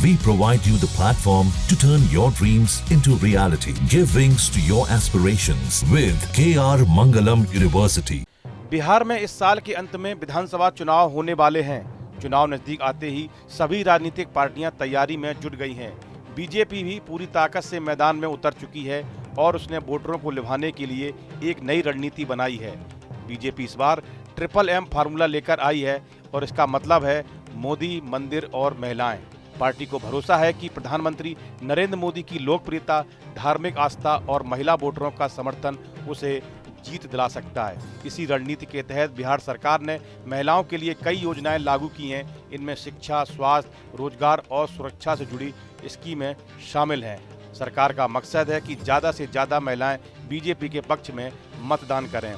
We provide you the platform to turn your dreams into reality. Give wings to your aspirations with KR Mangalam University. Bihar में इस साल के अंत में विधानसभा चुनाव होने वाले हैं। चुनाव नजदीक आते ही सभी राजनीतिक पार्टियां तैयारी में जुट गई हैं। बीजेपी भी पूरी ताकत से मैदान में उतर चुकी है और उसने वोटरों को लुभाने के लिए एक नई रणनीति बनाई है। बीजेपी इस बार ट्रिपल एम फार्मूला लेकर आई है और इसका मतलब है मोदी, मंदिर और महिलाएं। पार्टी को भरोसा है कि प्रधानमंत्री नरेंद्र मोदी की लोकप्रियता, धार्मिक आस्था और महिला वोटरों का समर्थन उसे जीत दिला सकता है। इसी रणनीति के तहत बिहार सरकार ने महिलाओं के लिए कई योजनाएं लागू की हैं। इनमें शिक्षा, स्वास्थ्य, रोजगार और सुरक्षा से जुड़ी स्कीमें शामिल हैं। सरकार का मकसद है कि ज़्यादा से ज़्यादा महिलाएं बीजेपी के पक्ष में मतदान करें।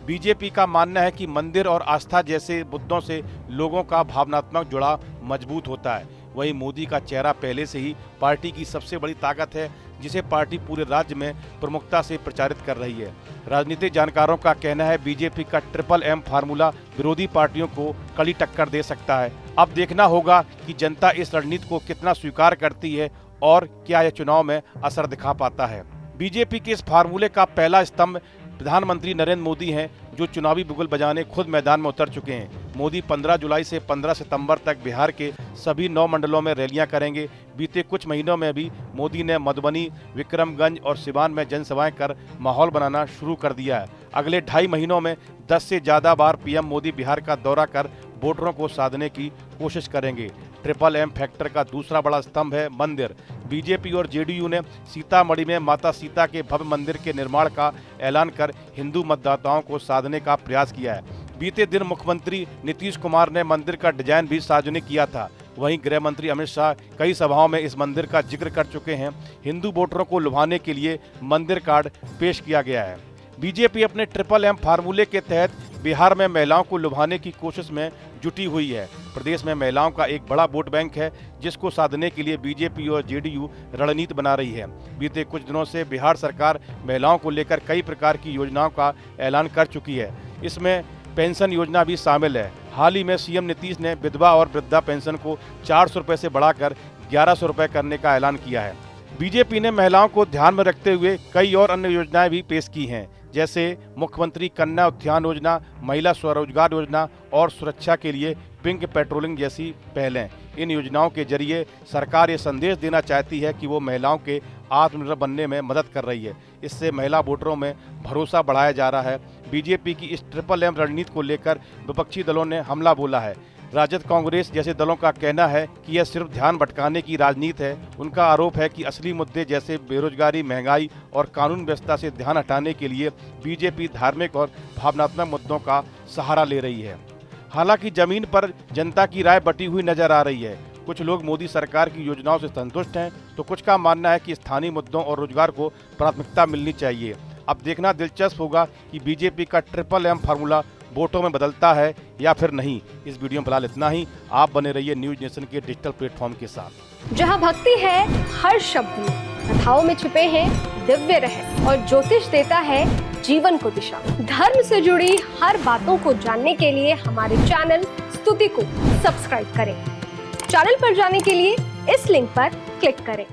बीजेपी का मानना है कि मंदिर और आस्था जैसे मुद्दों से लोगों का भावनात्मक जुड़ाव मजबूत होता है। वहीं मोदी का चेहरा पहले से ही पार्टी की सबसे बड़ी ताकत है, जिसे पार्टी पूरे राज्य में प्रमुखता से प्रचारित कर रही है। राजनीतिक जानकारों का कहना है बीजेपी का ट्रिपल एम फार्मूला विरोधी पार्टियों को कड़ी टक्कर दे सकता है। अब देखना होगा कि जनता इस रणनीति को कितना स्वीकार करती है और क्या यह चुनाव में असर दिखा पाता है। बीजेपी के इस फार्मूले का पहला स्तंभ प्रधानमंत्री नरेंद्र मोदी हैं, जो चुनावी बुगल बजाने खुद मैदान में उतर चुके हैं। मोदी 15 जुलाई से 15 सितंबर तक बिहार के सभी 9 मंडलों में रैलियां करेंगे। बीते कुछ महीनों में भी मोदी ने मधुबनी, विक्रमगंज और सिवान में जनसभाएं कर माहौल बनाना शुरू कर दिया है। अगले 2.5 महीनों में 10 से ज़्यादा बार पीएम मोदी बिहार का दौरा कर वोटरों को साधने की कोशिश करेंगे। ट्रिपल एम फैक्टर का दूसरा बड़ा स्तंभ है मंदिर। बीजेपी और जेडीयू ने सीतामढ़ी में माता सीता के भव्य मंदिर के निर्माण का ऐलान कर हिंदू मतदाताओं को साधने का प्रयास किया है। बीते दिन मुख्यमंत्री नीतीश कुमार ने मंदिर का डिजाइन भी सार्वजनिक किया था। वहीं गृह मंत्री अमित शाह कई सभाओं में इस मंदिर का जिक्र कर चुके हैं। हिंदू वोटरों को लुभाने के लिए मंदिर कार्ड पेश किया गया है। बीजेपी अपने ट्रिपल एम फार्मूले के तहत बिहार में महिलाओं को लुभाने की कोशिश में जुटी हुई है। प्रदेश में महिलाओं का एक बड़ा वोट बैंक है, जिसको साधने के लिए बीजेपी और जेडीयू रणनीति बना रही है। बीते कुछ दिनों से बिहार सरकार महिलाओं को लेकर कई प्रकार की योजनाओं का ऐलान कर चुकी है। इसमें पेंशन योजना भी शामिल है। हाल ही में सीएम नीतीश ने विधवा और वृद्धा पेंशन को 400 रुपये से बढ़ाकर 1100 रुपये करने का ऐलान किया है। बीजेपी ने महिलाओं को ध्यान में रखते हुए कई और अन्य योजनाएं भी पेश की हैं, जैसे मुख्यमंत्री कन्या उत्थान योजना, महिला स्वरोजगार योजना और सुरक्षा के लिए पिंक पेट्रोलिंग जैसी पहलें। इन योजनाओं के जरिए सरकार ये संदेश देना चाहती है कि वो महिलाओं के आत्मनिर्भर बनने में मदद कर रही है। इससे महिला वोटरों में भरोसा बढ़ाया जा रहा है। बीजेपी की इस ट्रिपल एम रणनीति को लेकर विपक्षी दलों ने हमला बोला है। राजद, कांग्रेस जैसे दलों का कहना है कि यह सिर्फ ध्यान भटकाने की राजनीति है। उनका आरोप है कि असली मुद्दे जैसे बेरोजगारी, महंगाई और कानून व्यवस्था से ध्यान हटाने के लिए बीजेपी धार्मिक और भावनात्मक मुद्दों का सहारा ले रही है। हालांकि जमीन पर जनता की राय बटी हुई नजर आ रही है। कुछ लोग मोदी सरकार की योजनाओं से संतुष्ट हैं, तो कुछ का मानना है कि स्थानीय मुद्दों और रोजगार को प्राथमिकता मिलनी चाहिए। अब देखना दिलचस्प होगा कि बीजेपी का ट्रिपल एम फार्मूला वोटों में बदलता है या फिर नहीं। इस वीडियो में फिलहाल इतना ही। आप बने रहिए न्यूज नेशन के डिजिटल प्लेटफॉर्म के साथ। जहां भक्ति है हर शब्द में, कथाओं में छिपे हैं दिव्य रहस्य और ज्योतिष देता है जीवन को दिशा। धर्म से जुड़ी हर बातों को जानने के लिए हमारे चैनल स्तुति को सब्सक्राइब करें। चैनल पर जाने के लिए इस लिंक पर क्लिक करें।